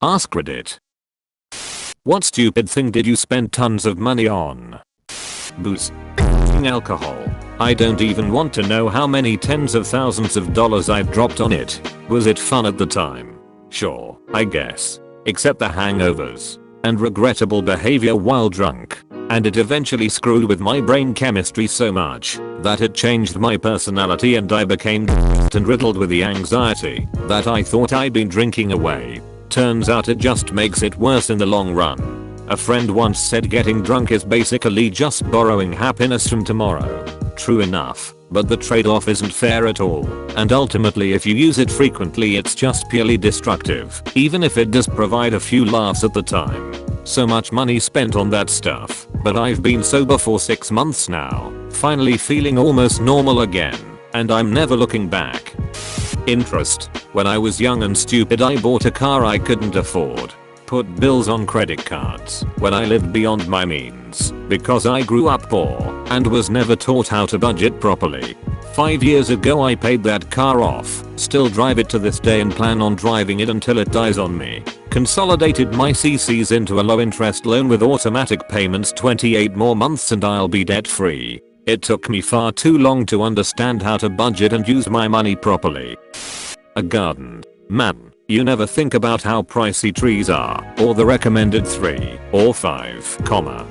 Askreddit. What stupid thing did you spend tons of money on? Booze. Alcohol. I don't even want to know how many tens of thousands of dollars I've dropped on it. Was it fun at the time? Sure, I guess. Except the hangovers and regrettable behavior while drunk. And it eventually screwed with my brain chemistry so much that it changed my personality and I became and riddled with the anxiety that I thought I'd been drinking away. Turns out it just makes it worse in the long run. A friend once said getting drunk is basically just borrowing happiness from tomorrow. True enough, but the trade-off isn't fair at all, and ultimately if you use it frequently it's just purely destructive, even if it does provide a few laughs at the time. So much money spent on that stuff, but I've been sober for 6 months now, finally feeling almost normal again, and I'm never looking back. Interest. When I was young and stupid I bought a car I couldn't afford. Put bills on credit cards when I lived beyond my means because I grew up poor and was never taught how to budget properly. 5 years ago I paid that car off, still drive it to this day and plan on driving it until it dies on me. Consolidated my CCs into a low interest loan with automatic payments 28 more months and I'll be debt free. It took me far too long to understand how to budget and use my money properly. A garden. Man, you never think about how pricey trees are or the recommended 3 or 5,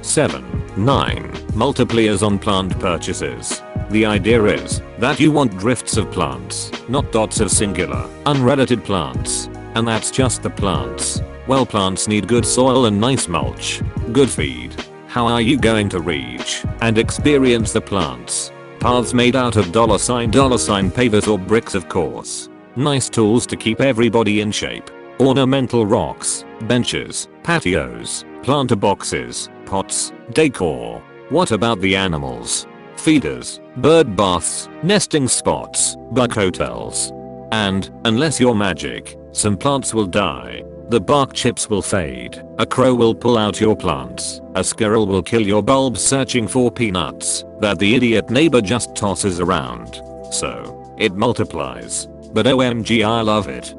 7, 9 multipliers on plant purchases. The idea is that you want drifts of plants, not dots of singular, unrelated plants. And that's just the plants. Well, plants need good soil and nice mulch, good feed. How are you going to reach and experience the plants? Paths made out of $sign pavers or bricks of course. Nice tools to keep everybody in shape. Ornamental rocks, benches, patios, planter boxes, pots, decor. What about the animals? Feeders, bird baths, nesting spots, bug hotels. And, unless you're magic, some plants will die. The bark chips will fade, a crow will pull out your plants, a squirrel will kill your bulbs searching for peanuts that the idiot neighbor just tosses around. So, it multiplies. But OMG I love it.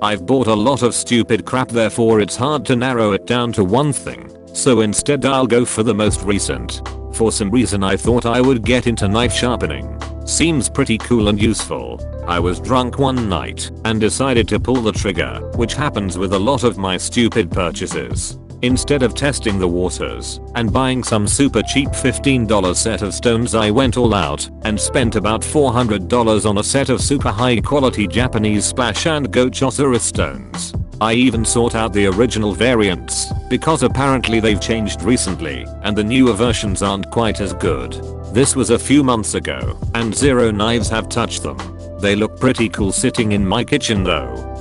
I've bought a lot of stupid crap therefore it's hard to narrow it down to one thing, so instead I'll go for the most recent. For some reason I thought I would get into knife sharpening. Seems pretty cool and useful. I was drunk one night and decided to pull the trigger, which happens with a lot of my stupid purchases. Instead of testing the waters and buying some super cheap $15 set of stones I went all out and spent about $400 on a set of super high quality Japanese splash and go Chosera stones. I even sought out the original variants because apparently they've changed recently and the newer versions aren't quite as good. This was a few months ago and zero knives have touched them. They look pretty cool sitting in my kitchen though.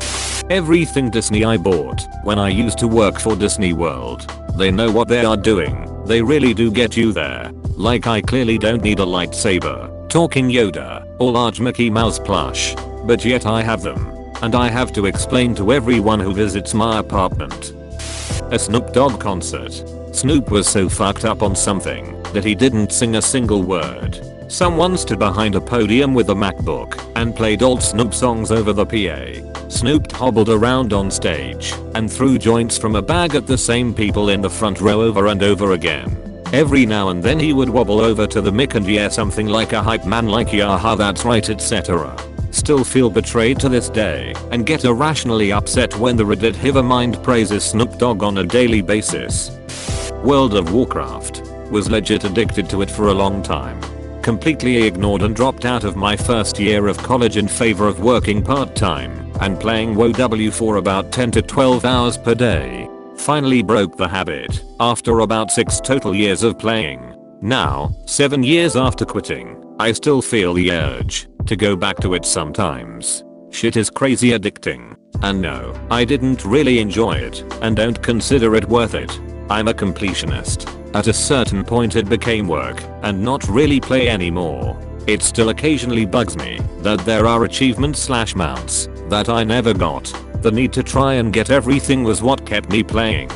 Everything Disney I bought when I used to work for Disney World. They know what they are doing. They really do get you there. Like I clearly don't need a lightsaber, talking Yoda, or large Mickey Mouse plush. But yet I have them. And I have to explain to everyone who visits my apartment. A Snoop Dogg concert. Snoop was so fucked up on something that he didn't sing a single word. Someone stood behind a podium with a MacBook and played old Snoop songs over the PA. Snoop hobbled around on stage and threw joints from a bag at the same people in the front row over and over again. Every now and then he would wobble over to the mic and yell something like a hype man like yaha that's right etc. Still feel betrayed to this day and get irrationally upset when the Reddit hiver mind praises Snoop Dogg on a daily basis. World of Warcraft. Was legit addicted to it for a long time. Completely ignored and dropped out of my first year of college in favor of working part-time and playing WoW for about 10 to 12 hours per day. Finally broke the habit after about 6 total years of playing. Now, 7 years after quitting, I still feel the urge to go back to it sometimes. Shit is crazy addicting. And no, I didn't really enjoy it and don't consider it worth it. I'm a completionist. At a certain point it became work and not really play anymore. It still occasionally bugs me that there are achievements / mounts that I never got. The need to try and get everything was what kept me playing.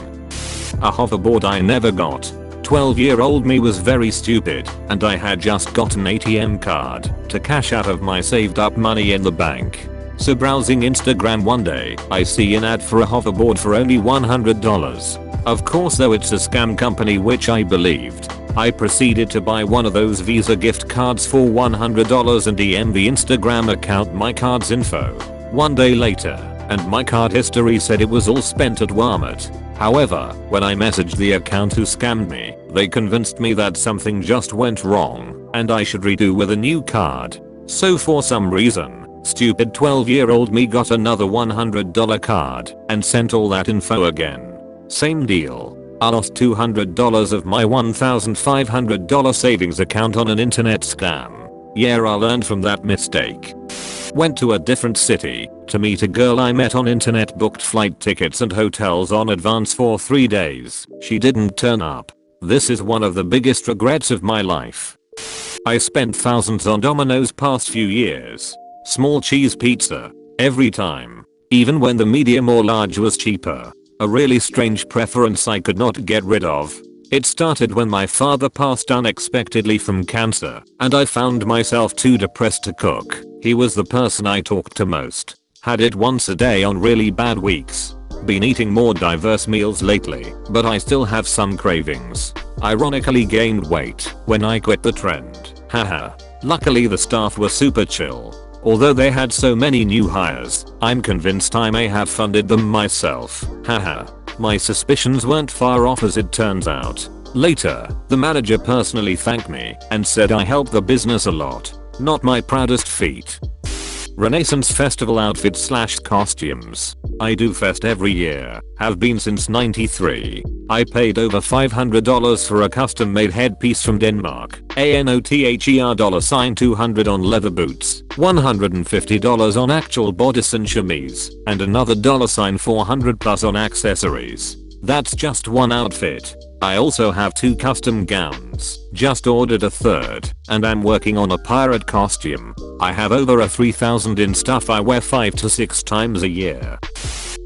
A hoverboard I never got. 12-year-old me was very stupid and I had just got an ATM card to cash out of my saved up money in the bank. So browsing Instagram one day, I see an ad for a hoverboard for only $100. Of course though it's a scam company which I believed. I proceeded to buy one of those Visa gift cards for $100 and DM the Instagram account my card's info. One day later, and my card history said it was all spent at Walmart. However, when I messaged the account who scammed me, they convinced me that something just went wrong and I should redo with a new card. So for some reason, stupid 12-year-old me got another $100 card and sent all that info again. Same deal. I lost $200 of my $1,500 savings account on an internet scam. Yeah, I learned from that mistake. Went to a different city to meet a girl I met on internet, booked flight tickets and hotels on advance for 3 days. She didn't turn up. This is one of the biggest regrets of my life. I spent thousands on Domino's past few years. Small cheese pizza. Every time. Even when the medium or large was cheaper. A really strange preference I could not get rid of. It started when my father passed unexpectedly from cancer, and I found myself too depressed to cook. He was the person I talked to most. Had it once a day on really bad weeks. Been eating more diverse meals lately, but I still have some cravings. Ironically gained weight when I quit the trend. Haha. Luckily the staff were super chill. Although they had so many new hires, I'm convinced I may have funded them myself. Haha. My suspicions weren't far off as it turns out. Later, the manager personally thanked me and said I helped the business a lot. Not my proudest feat. Renaissance Festival outfits / costumes. I do fest every year. Have been since '93. I paid over $500 for a custom made headpiece from Denmark. ANOTHER $200 on leather boots. $150 on actual bodice and chemise. And another $400 plus on accessories. That's just one outfit. I also have 2 custom gowns. Just ordered a third. And I'm working on a pirate costume. I have over a 3,000 in stuff I wear 5 to 6 times a year.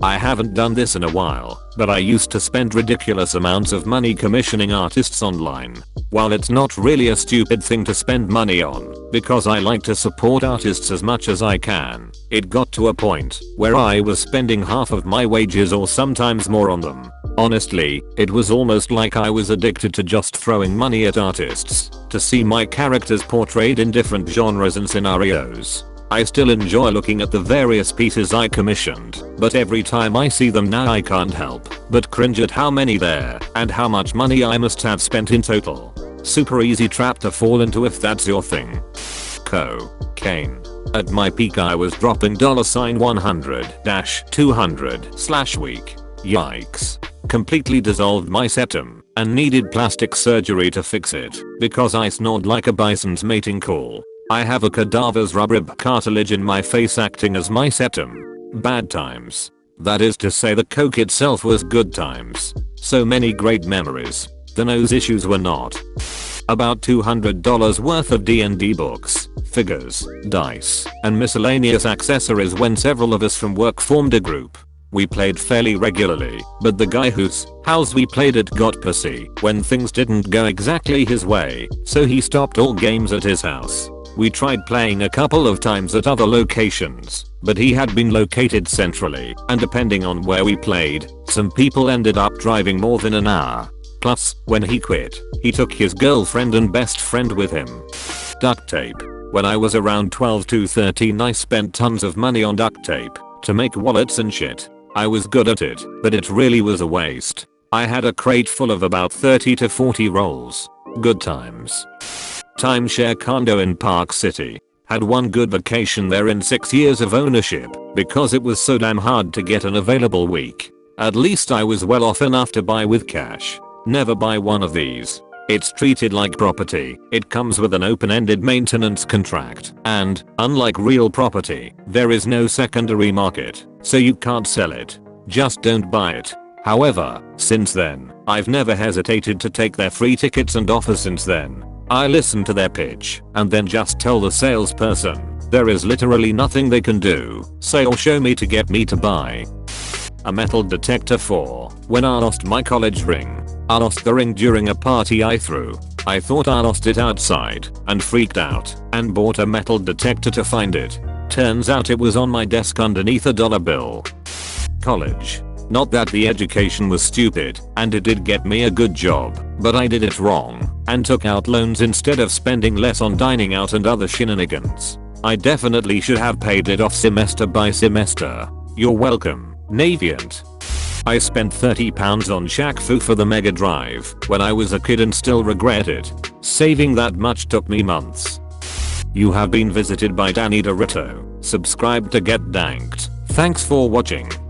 I haven't done this in a while, but I used to spend ridiculous amounts of money commissioning artists online. While it's not really a stupid thing to spend money on, because I like to support artists as much as I can, it got to a point where I was spending half of my wages or sometimes more on them. Honestly, it was almost like I was addicted to just throwing money at artists to see my characters portrayed in different genres and scenarios. I still enjoy looking at the various pieces I commissioned, but every time I see them now I can't help but cringe at how many there and how much money I must have spent in total. Super easy trap to fall into if that's your thing. Cocaine. At my peak I was dropping $100-200/week. Yikes. Completely dissolved my septum and needed plastic surgery to fix it because I snored like a bison's mating call. I have a cadaver's rubber cartilage in my face acting as my septum. Bad times. That is to say the coke itself was good times. So many great memories. The nose issues were not. About $200 worth of D&D books, figures, dice, and miscellaneous accessories when several of us from work formed a group. We played fairly regularly, but the guy whose house we played at got pissy when things didn't go exactly his way, so he stopped all games at his house. We tried playing a couple of times at other locations, but he had been located centrally, and depending on where we played, some people ended up driving more than an hour. Plus, when he quit, he took his girlfriend and best friend with him. Duct tape. When I was around 12 to 13 I spent tons of money on duct tape to make wallets and shit. I was good at it, but it really was a waste. I had a crate full of about 30 to 40 rolls. Good times. Timeshare condo in Park City. Had one good vacation there in 6 years of ownership because it was so damn hard to get an available week. At least I was well off enough to buy with cash. Never buy one of these. It's treated like property. It comes with an open-ended maintenance contract, and, unlike real property, there is no secondary market, so you can't sell it. Just don't buy it. However, since then, I've never hesitated to take their free tickets and offers since then. I listen to their pitch, and then just tell the salesperson, there is literally nothing they can do, say or show me to get me to buy. A metal detector for when I lost my college ring. I lost the ring during a party I threw. I thought I lost it outside and freaked out and bought a metal detector to find it. Turns out it was on my desk underneath a dollar bill. College. Not that the education was stupid, and it did get me a good job, but I did it wrong, and took out loans instead of spending less on dining out and other shenanigans. I definitely should have paid it off semester by semester. You're welcome, Navient. I spent £30 on Shaq Fu for the Mega Drive when I was a kid and still regret it. Saving that much took me months. You have been visited by Danny Dorito. Subscribe to get danked. Thanks for watching.